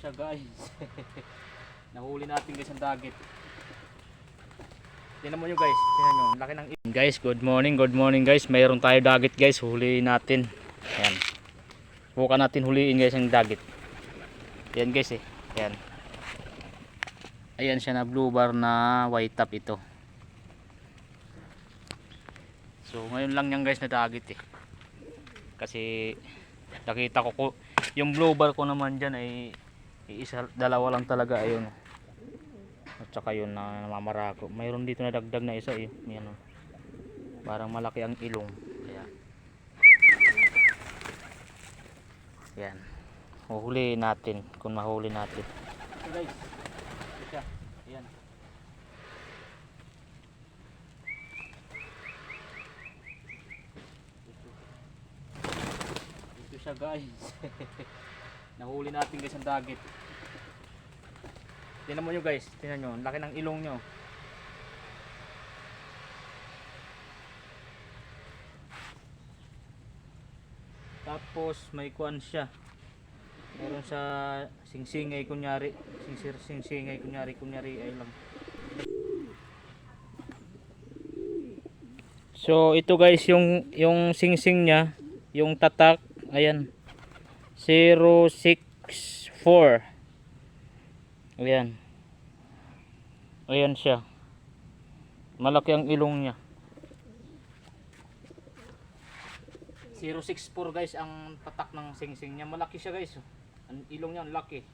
siya guys. Nahuli natin guys ang dagit. Tingnan mo nyo guys, tingnan nyo, laki ng ilong. Guys, good morning guys. Mayroon tayo dagit guys, huliin natin. Ayan. Bukan natin huliin guys ang dagit. Ayan guys eh. Ayan. Ayan siya na blue bar na white top ito. So ngayon lang yan guys na dagit eh. Kasi nakita ko yung blue bar ko naman dyan ay isa, dalawa lang talaga ayun. At saka yun na namamarako. Mayroon dito na dagdag na isa eh. Yan, oh. Parang malaki ang ilong. Kaya yan. Huhuliin natin kung mahuli natin. So guys, ito siya. Ayan. Ito siya guys. Nahuli natin guys ang dagit. Tingnan mo nyo guys, tingnan nyo, laki ng ilong nyo. Tapos may kuan siya. Meron sa singsingay kunyari, singsingay kunyari ay lang. So ito guys yung singsing niya, yung tatak, ayan. 064. Ayan. Ayan siya. Malaki ang ilong niya. 064 guys ang patak ng singsing niya. Malaki siya guys. Ang ilong niya ang laki.